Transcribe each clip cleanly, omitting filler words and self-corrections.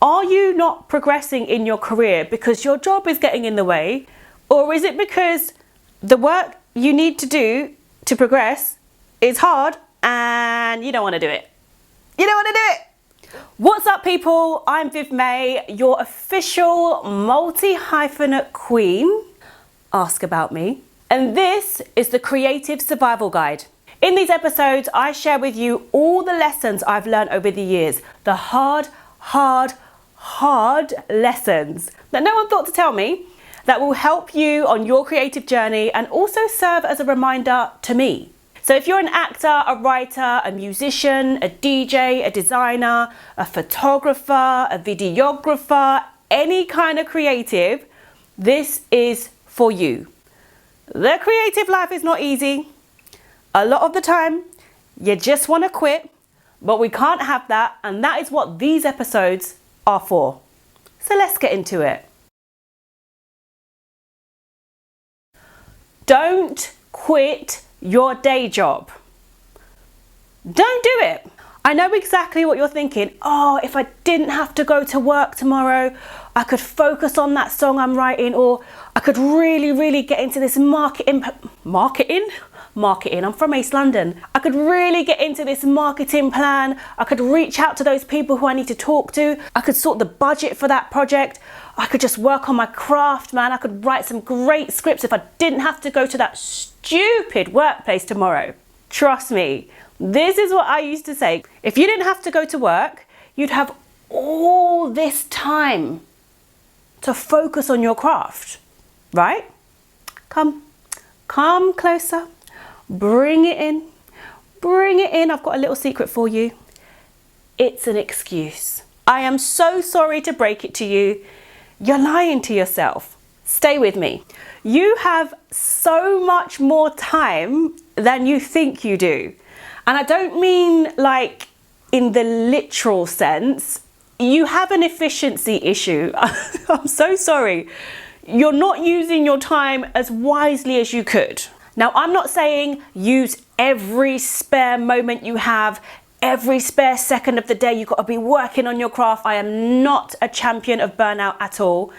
Are you not progressing in your career because your job is getting in the way? Or is it because the work you need to do to progress is hard and you don't want to do it? You don't want to do it. What's up, people? I'm Viv May, your official multi-hyphenate queen. Ask about me. And this is the Creative Survival Guide. In these episodes, I share with you all the lessons I've learned over the years. The hard lessons that no one thought to tell me, that will help you on your creative journey and also serve as a reminder to me. So if you're an actor, a writer, a musician, a DJ, a designer, a photographer, a videographer, any kind of creative, this is for you. The creative life is not easy. A lot of the time, you just want to quit, but we can't have that, and that is what these episodes are for. So let's get into it. Don't quit your day job. Don't do it. I know exactly what you're thinking. Oh, if I didn't have to go to work tomorrow, I could focus on that song I'm writing, or I could really get into this marketing. I'm from East London. I could really get into this marketing plan. I could reach out to those people who I need to talk to. I could sort the budget for that project. I could just work on my craft, man. I could write some great scripts if I didn't have to go to that stupid workplace tomorrow. Trust me, this is what I used to say. If you didn't have to go to work, you'd have all this time to focus on your craft, right? Come closer. Bring it in. I've got a little secret for you. It's an excuse. I am so sorry to break it to you. You're lying to yourself. Stay with me. You have so much more time than you think you do. And I don't mean like in the literal sense. You have an efficiency issue. I'm so sorry. You're not using your time as wisely as you could. Now, I'm not saying use every spare moment you have, every spare second of the day. You've got to be working on your craft. I am not a champion of burnout at all.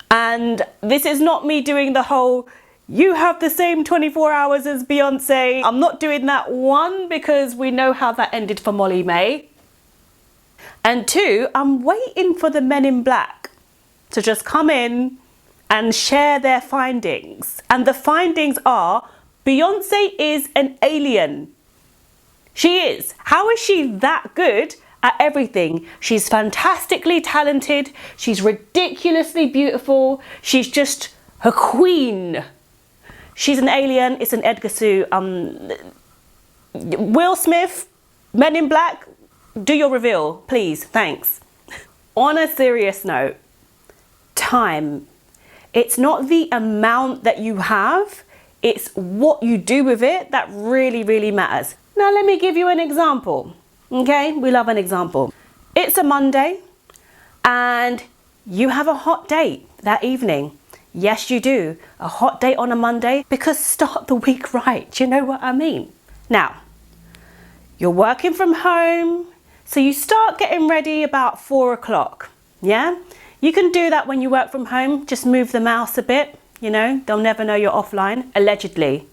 And this is not me doing the whole, you have the same 24 hours as Beyonce. I'm not doing that, one, because we know how that ended for Molly May. And two, I'm waiting for the men in black to just come in and share their findings. And the findings are, Beyonce is an alien. She is. How is she that good at everything? She's fantastically talented. She's ridiculously beautiful. She's just a queen. She's an alien. It's an Edgar Sue. Will Smith, Men in Black, do your reveal, please. Thanks. On a serious note, time. It's not the amount that you have. It's what you do with it that really matters. Now, let me give you an example. Okay, we love an example. It's a Monday and you have a hot date that evening. Yes, you do. A hot date on a Monday, because start the week right. Do you know what I mean? Now, you're working from home, so you start getting ready about 4 o'clock. Yeah? You can do that when you work from home. Just move the mouse a bit. You know, they'll never know you're offline. Allegedly.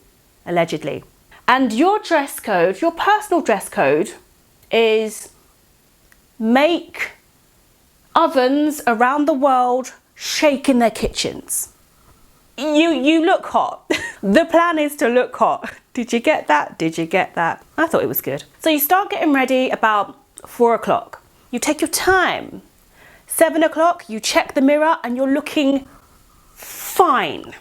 And your dress code, your personal dress code, is make ovens around the world shake in their kitchens. You look hot. The plan is to look hot. Did you get that? I thought it was good. So you start getting ready about 4 o'clock. You take your time. 7 o'clock, you check the mirror and you're looking fine.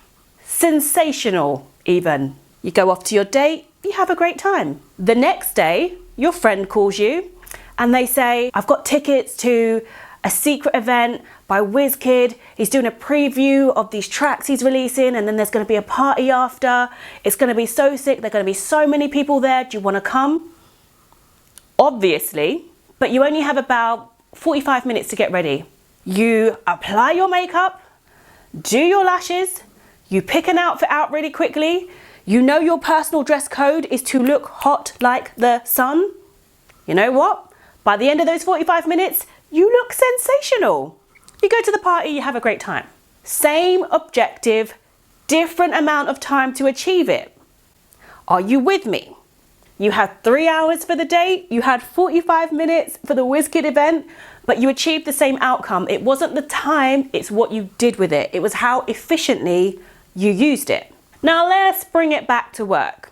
Sensational, even. You go off to your date, you have a great time. The next day, your friend calls you and they say, I've got tickets to a secret event by WizKid. He's doing a preview of these tracks he's releasing, and then there's going to be a party after. It's going to be so sick. There are going to be so many people there. Do you want to come? Obviously, but you only have about 45 minutes to get ready. You apply your makeup, do your lashes, you pick an outfit out really quickly. You know your personal dress code is to look hot like the sun. You know what? By the end of those 45 minutes, you look sensational. You go to the party, you have a great time. Same objective, different amount of time to achieve it. Are you with me? You had 3 hours for the date, you had 45 minutes for the WizKid event, but you achieved the same outcome. It wasn't the time, it's what you did with it. It was how efficiently you used it. Now let's bring it back to work.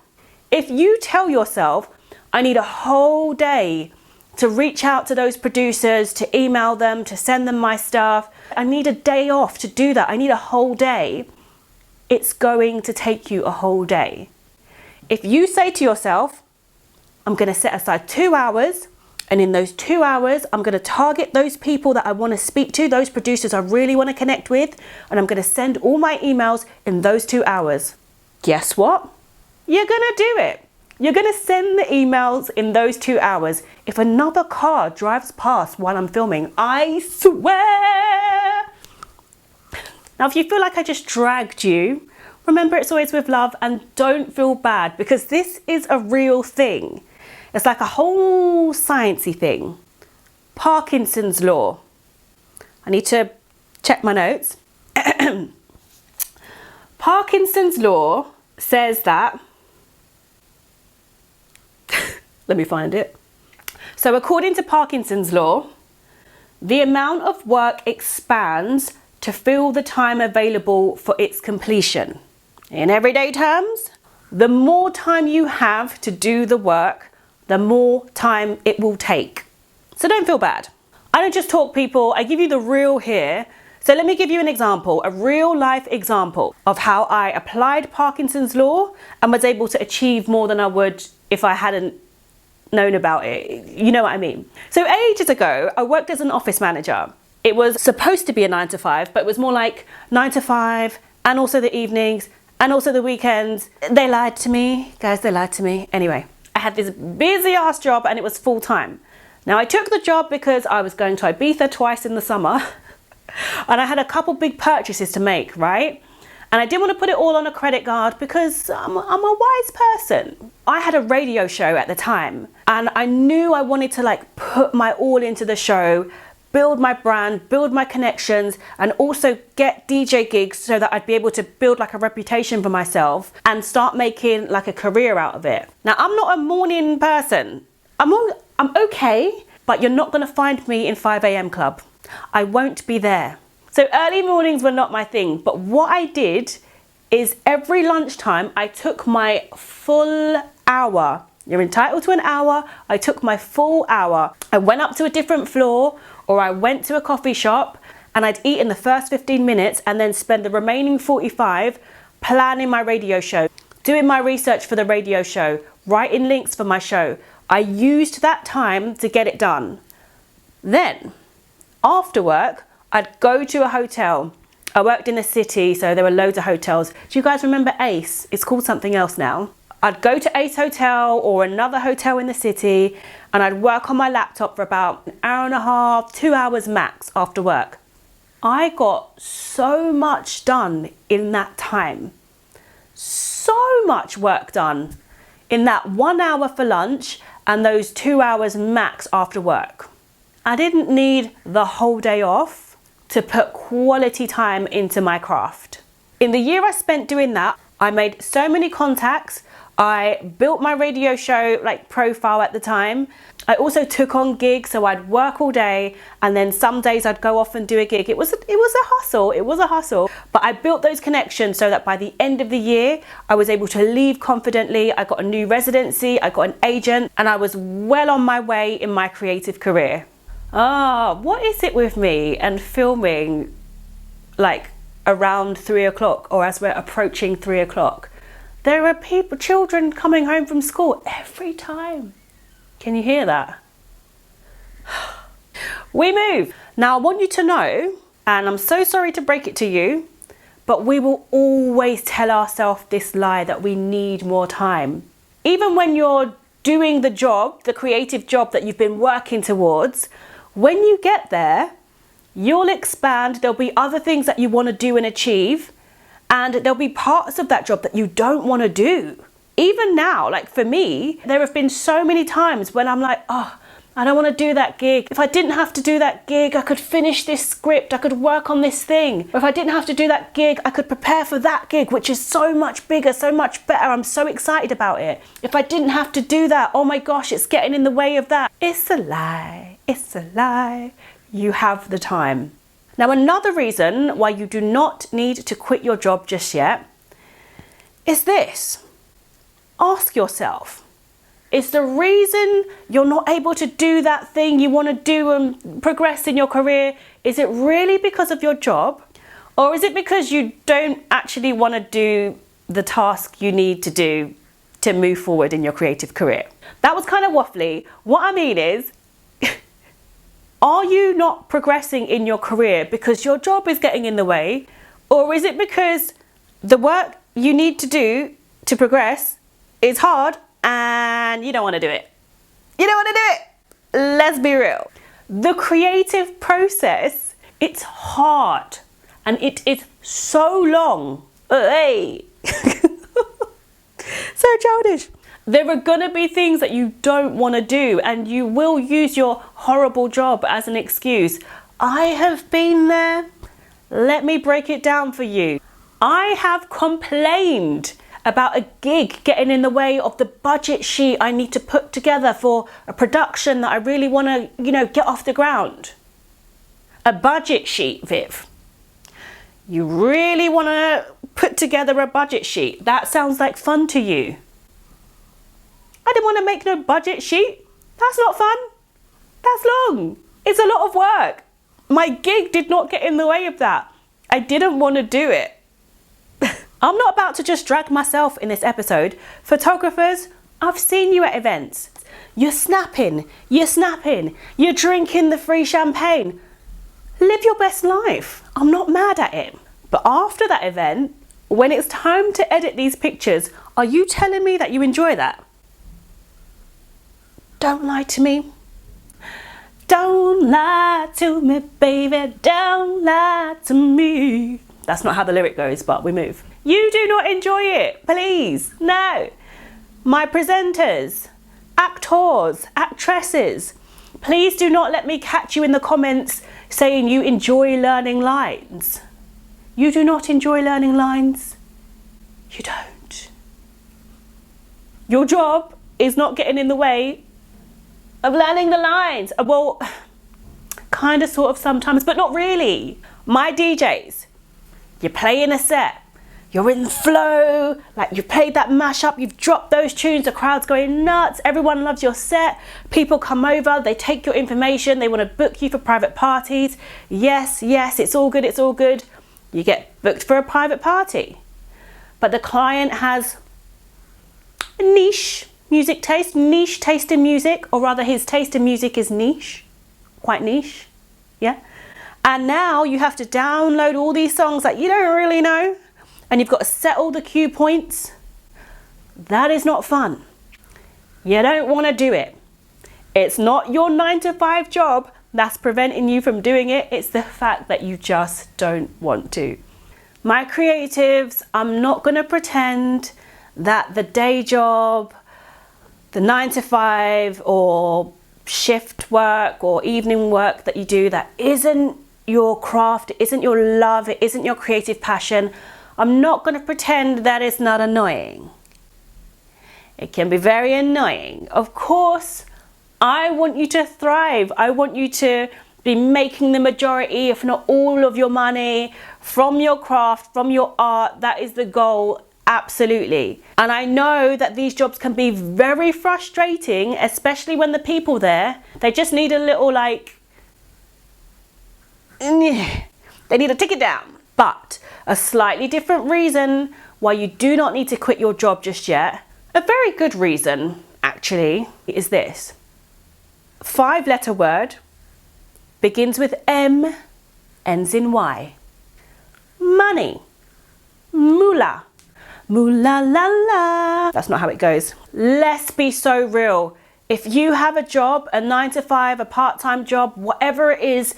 If you tell yourself, I need a whole day to reach out to those producers, to email them, to send them my stuff, I need a day off to do that, I need a whole day, it's going to take you a whole day. If you say to yourself, I'm going to set aside 2 hours, and in those 2 hours, I'm going to target those people that I want to speak to, those producers I really want to connect with, and I'm going to send all my emails in those 2 hours. Guess what? You're going to do it. You're going to send the emails in those 2 hours. If another car drives past while I'm filming, I swear. Now, if you feel like I just dragged you, remember it's always with love, and don't feel bad, because this is a real thing. It's like a whole sciencey thing. Parkinson's law. I need to check my notes. Parkinson's law says that, let me find it. So according to Parkinson's law, the amount of work expands to fill the time available for its completion. In everyday terms, the more time you have to do the work, the more time it will take. So don't feel bad. I don't just talk, people, I give you the real here. So let me give you an example, a real life example of how I applied Parkinson's law and was able to achieve more than I would if I hadn't known about it. You know what I mean? So ages ago, I worked as an office manager. It was supposed to be a 9 to 5, but it was more like 9 to 5 and also the evenings and also the weekends. They lied to me, guys, they lied to me. Anyway, I had this busy ass job and it was full time. Now I took the job because I was going to Ibiza twice in the summer and I had a couple big purchases to make, right? And I didn't want to put it all on a credit card because I'm a wise person. I had a radio show at the time and I knew I wanted to like put my all into the show, build my brand, build my connections, and also get DJ gigs so that I'd be able to build like a reputation for myself and start making like a career out of it. Now, I'm not a morning person. I'm okay, but you're not gonna find me in 5 a.m. club. I won't be there. So early mornings were not my thing, but what I did is every lunchtime, I took my full hour. You're entitled to an hour. I took my full hour. I went up to a different floor, or I went to a coffee shop and I'd eat in the first 15 minutes and then spend the remaining 45 planning my radio show, doing my research for the radio show, writing links for my show. I used that time to get it done. Then, after work, I'd go to a hotel. I worked in the city, so there were loads of hotels. Do you guys remember Ace? It's called something else now. I'd go to Ace Hotel or another hotel in the city and I'd work on my laptop for about an hour and a half, 2 hours max after work. I got so much done in that time. So much work done in that 1 hour for lunch and those 2 hours max after work. I didn't need the whole day off to put quality time into my craft. In the year I spent doing that, I made so many contacts. I built my radio show like profile at the time. I also took on gigs, so I'd work all day and then some days I'd go off and do a gig. It was a hustle, but I built those connections so that by the end of the year, I was able to leave confidently. I got a new residency, I got an agent, and I was well on my way in my creative career. What is it with me and filming like around 3 o'clock or as we're approaching 3 o'clock? There are children coming home from school every time. Can you hear that? We move. Now I want you to know, and I'm so sorry to break it to you, but we will always tell ourselves this lie that we need more time. Even when you're doing the job, the creative job that you've been working towards, when you get there, you'll expand. There'll be other things that you want to do and achieve. And there'll be parts of that job that you don't want to do. Even now, like for me, there have been so many times when I'm like, I don't want to do that gig. If I didn't have to do that gig, I could finish this script, I could work on this thing. Or if I didn't have to do that gig, I could prepare for that gig, which is so much bigger, so much better. I'm so excited about it. If I didn't have to do that, oh my gosh, it's getting in the way of that. It's a lie. It's a lie. You have the time. Now, another reason why you do not need to quit your job just yet is this. Ask yourself, is the reason you're not able to do that thing you want to do and progress in your career, is it really because of your job? Or is it because you don't actually want to do the task you need to do to move forward in your creative career? That was kind of waffly. What I mean is, are you not progressing in your career because your job is getting in the way? Or is it because the work you need to do to progress is hard and you don't want to do it? You don't want to do it. Let's be real. The creative process, it's hard and it is so long. Hey. So childish. There are gonna be things that you don't want to do and you will use your horrible job as an excuse. I have been there. Let me break it down for you. I have complained about a gig getting in the way of the budget sheet I need to put together for a production that I really want to, get off the ground. A budget sheet, Viv. You really want to put together a budget sheet. That sounds like fun to you. I didn't want to make no budget sheet. That's not fun. That's long. It's a lot of work. My gig did not get in the way of that. I didn't want to do it. I'm not about to just drag myself in this episode. Photographers, I've seen you at events. You're snapping, you're drinking the free champagne. Live your best life. I'm not mad at it. But after that event, when it's time to edit these pictures, are you telling me that you enjoy that? Don't lie to me. Don't lie to me, baby. Don't lie to me. That's not how the lyric goes, but we move. You do not enjoy it, please. No. My presenters, actors, actresses, please do not let me catch you in the comments saying you enjoy learning lines. You do not enjoy learning lines. You don't. Your job is not getting in the way of learning the lines. Well, kind of, sort of, sometimes, but not really. My DJs, you're playing a set, you're in flow, like you've played that mashup, you've dropped those tunes, the crowd's going nuts, everyone loves your set, people come over, they take your information, they want to book you for private parties. Yes, it's all good, it's all good. You get booked for a private party. But the client has a niche music taste, niche taste in music, or rather his taste in music is niche, quite niche, yeah? And now you have to download all these songs that you don't really know, and you've got to set all the cue points. That is not fun. You don't want to do it. It's not your 9-to-5 job that's preventing you from doing it. It's the fact that you just don't want to. My creatives, I'm not going to pretend that the day job, the 9-to-5 or shift work or evening work that you do that isn't your craft, it isn't your love, it isn't your creative passion, I'm not going to pretend that it's not annoying. It can be very annoying. Of course, I want you to thrive. I want you to be making the majority, if not all of your money from your craft, from your art. That is the goal, absolutely. And I know that these jobs can be very frustrating, especially when the people there, they just need a little they need to tick it down. But a slightly different reason why you do not need to quit your job just yet, a very good reason actually, is this. 5-letter word, begins with M, ends in Y. Money. Moolah. Moolah la la. That's not how it goes. Let's be so real. If you have a job, a 9-to-5, a part-time job, whatever it is,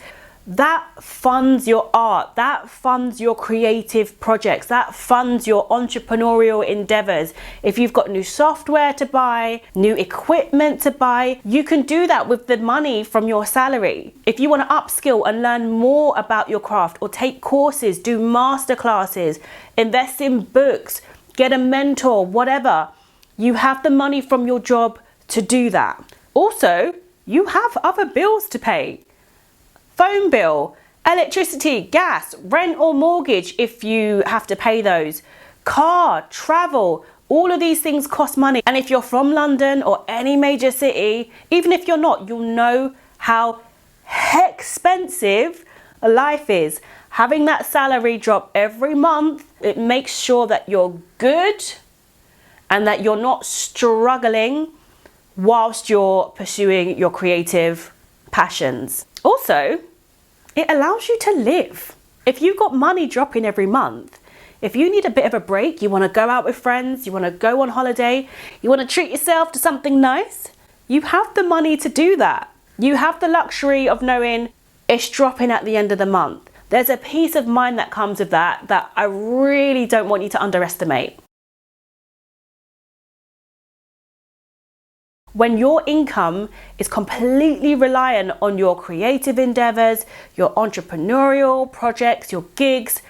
that funds your art, that funds your creative projects, that funds your entrepreneurial endeavors. If you've got new software to buy, new equipment to buy, you can do that with the money from your salary. If you want to upskill and learn more about your craft, or take courses, do master classes, invest in books, get a mentor, whatever, you have the money from your job to do that. Also, you have other bills to pay. Phone bill, electricity, gas, rent or mortgage if you have to pay those, car, travel, all of these things cost money. And if you're from London or any major city, even if you're not, you'll know how expensive life is. Having that salary drop every month, it makes sure that you're good and that you're not struggling whilst you're pursuing your creative passions. Also, it allows you to live. If you've got money dropping every month, if you need a bit of a break, you want to go out with friends, you want to go on holiday, you want to treat yourself to something nice, you have the money to do that. You have the luxury of knowing it's dropping at the end of the month. There's a peace of mind that comes with that I really don't want you to underestimate. When your income is completely reliant on your creative endeavors, your entrepreneurial projects, your gigs,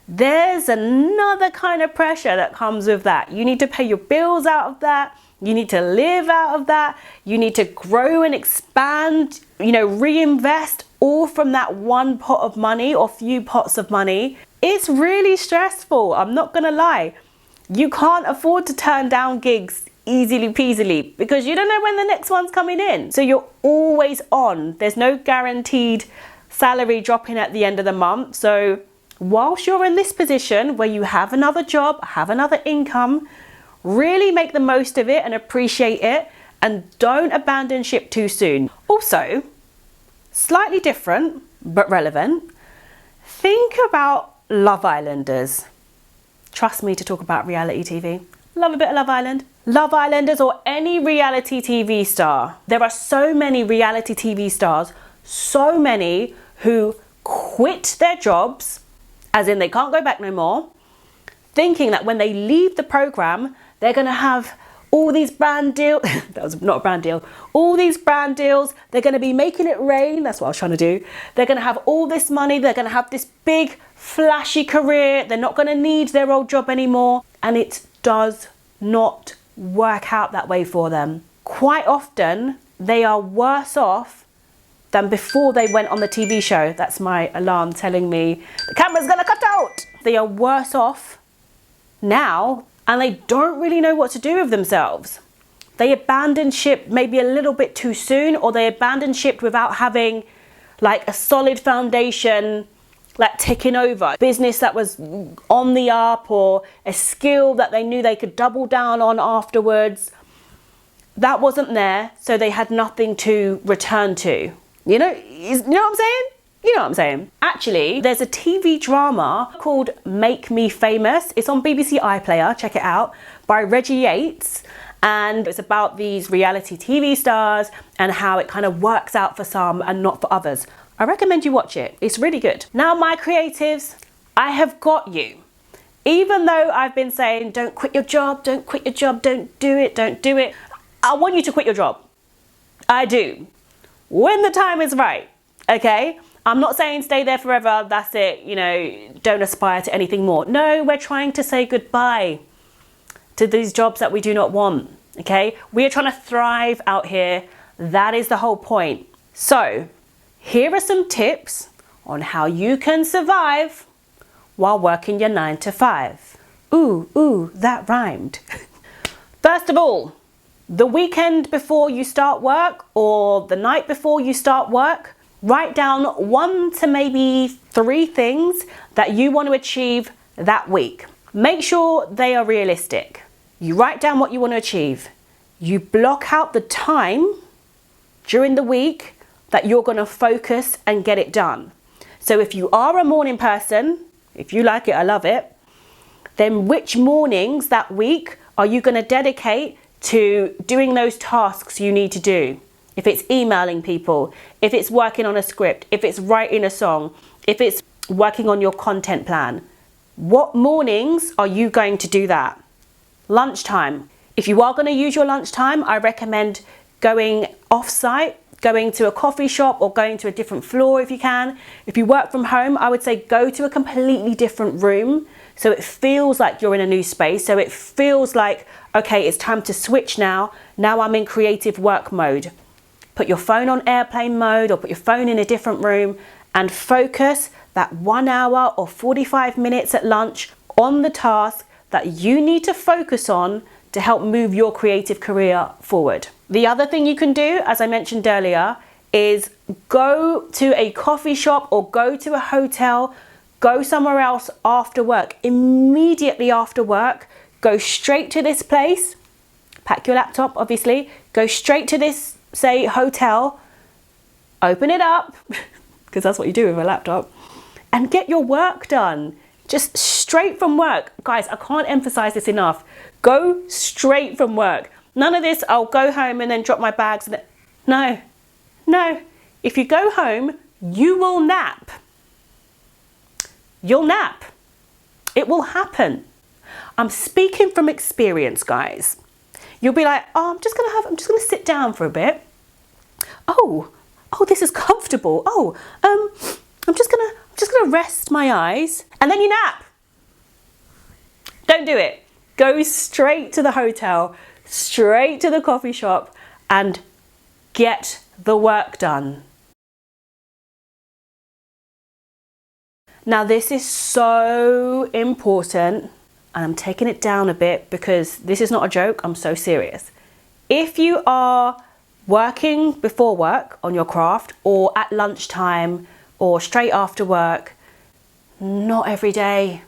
there's another kind of pressure that comes with that. You need to pay your bills out of that. You need to live out of that. You need to grow and expand, reinvest all from that one pot of money or few pots of money. It's really stressful. I'm not going to lie. You can't afford to turn down gigs easily peasily because you don't know when the next one's coming in. So you're always on. There's no guaranteed salary dropping at the end of the month. So whilst you're in this position where you have another job, have another income, really make the most of it and appreciate it, and don't abandon ship too soon. Also, slightly different but relevant, think about Love Islanders. Trust me to talk about reality TV. Love a bit of Love Island. Love Islanders or any reality TV star. There are so many reality TV stars, so many who quit their jobs, as in they can't go back no more, thinking that when they leave the program, they're going to have all these brand deals. That was not a brand deal. All these brand deals. They're going to be making it rain. That's what I was trying to do. They're going to have all this money. They're going to have this big, flashy career. They're not going to need their old job anymore. And it does not work out that way for them. Quite often, they are worse off than before they went on the TV show. That's my alarm telling me the camera's gonna cut out. They are worse off now and they don't really know what to do with themselves. They abandoned ship maybe a little bit too soon, or they abandoned ship without having like a solid foundation, like ticking over. Business that was on the up, or a skill that they knew they could double down on afterwards. That wasn't there, so they had nothing to return to. You know what I'm saying? You know what I'm saying? Actually, there's a TV drama called Make Me Famous. It's on BBC iPlayer, check it out, by Reggie Yates. And it's about these reality TV stars and how it kind of works out for some and not for others. I recommend you watch it. It's really good. Now, my creatives, I have got you. Even though I've been saying, don't quit your job, don't quit your job, don't do it, don't do it. I want you to quit your job. I do. When the time is right, okay? I'm not saying stay there forever, that's it, you know, don't aspire to anything more. No, we're trying to say goodbye to these jobs that we do not want, okay? We are trying to thrive out here. That is the whole point. So, here are some tips on how you can survive while working your 9 to 5. Ooh, that rhymed. First of all, the weekend before you start work or the night before you start work, write down 1 to maybe 3 things that you want to achieve that week. Make sure they are realistic. You write down what you want to achieve. You block out the time during the week that you're going to focus and get it done. So if you are a morning person, if you like it, I love it, then which mornings that week are you going to dedicate to doing those tasks you need to do? if it's emailing people, if it's working on a script, if it's writing a song, if it's working on your content plan. What mornings are you going to do that? Lunchtime. If you are going to use your lunchtime, I recommend going off-site, going to a coffee shop or going to a different floor if you can. If you work from home, I would say go to a completely different room so it feels like you're in a new space. So it feels like, okay, it's time to switch now. Now I'm in creative work mode. Put your phone on airplane mode or put your phone in a different room and focus that 1 hour or 45 minutes at lunch on the task that you need to focus on to help move your creative career forward. The other thing you can do, as I mentioned earlier, is go to a coffee shop or go to a hotel, go somewhere else after work. Immediately after work, go straight to this place, pack your laptop obviously, go straight to this, say, hotel, open it up, because that's what you do with a laptop, and get your work done. Just straight from work. Guys, I can't emphasize this enough. Go straight from work. None of this, I'll go home and then drop my bags. No, no. If you go home, you will nap. You'll nap. It will happen. I'm speaking from experience, guys. You'll be like, oh, I'm just gonna sit down for a bit. Oh, this is comfortable. Oh, I'm just gonna rest my eyes, and then you nap. Don't do it. Go straight to the hotel, straight to the coffee shop, and get the work done. Now this is so important, and I'm taking it down a bit because this is not a joke, I'm so serious. If you are working before work on your craft or at lunchtime or straight after work, not every day.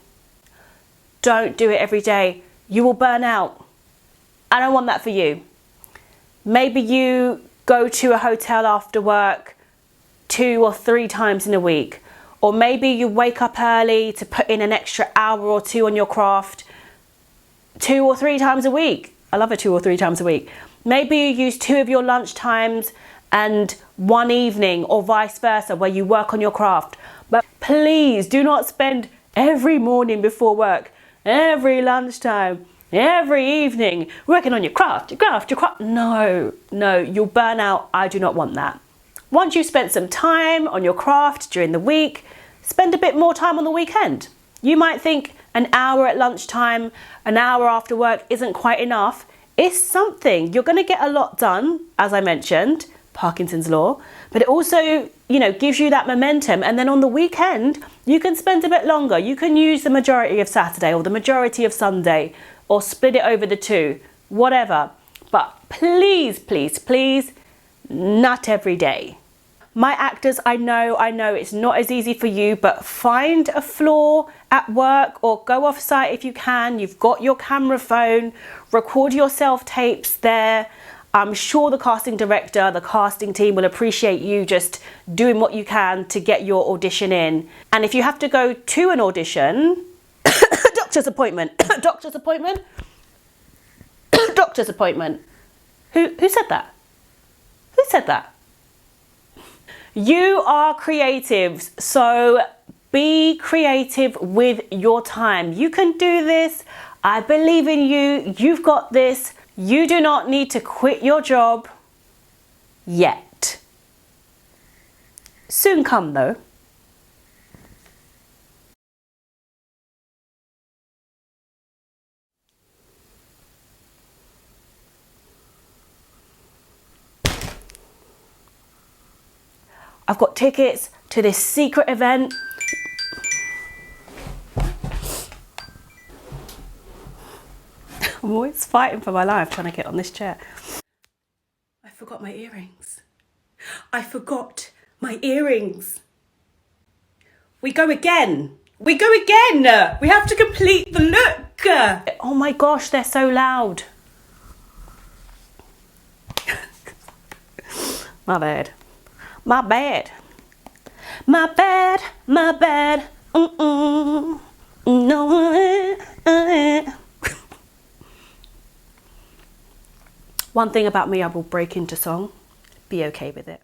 Don't do it every day. You will burn out. I don't want that for you. Maybe you go to a hotel after work 2 or 3 times in a week. Or maybe you wake up early to put in an extra hour or 2 on your craft 2 or 3 times a week. I love it 2 or 3 times a week. Maybe you use 2 of your lunch times and 1 evening or vice versa where you work on your craft. But please do not spend every morning before work, every lunchtime, every evening working on your craft. No, you'll burn out. I do not want that. Once you've spent some time on your craft during the week, spend a bit more time on the weekend. You might think an hour at lunchtime, an hour after work isn't quite enough. It's something. You're going to get a lot done, as I mentioned, Parkinson's law, but it also, gives you that momentum. And then on the weekend, you can spend a bit longer. You can use the majority of Saturday or the majority of Sunday or split it over the 2, whatever. But please, please, please, not every day. My actors, I know it's not as easy for you, but find a floor at work or go off site if you can. You've got your camera phone, record your self-tapes there. I'm sure the casting director, the casting team will appreciate you just doing what you can to get your audition in. And if you have to go to an audition, doctor's appointment, doctor's appointment, doctor's appointment. Who said that? Who said that? You are creatives, so be creative with your time. You can do this. I believe in you. You've got this. You do not need to quit your job yet. Soon come though. I've got tickets to this secret event. I'm always fighting for my life trying to get on this chair. I forgot my earrings. I forgot my earrings. We go again. We go again. We have to complete the look. Oh my gosh, they're so loud. My bad. My bad. My bad. My bad. No. One thing about me, I will break into song. be okay with it.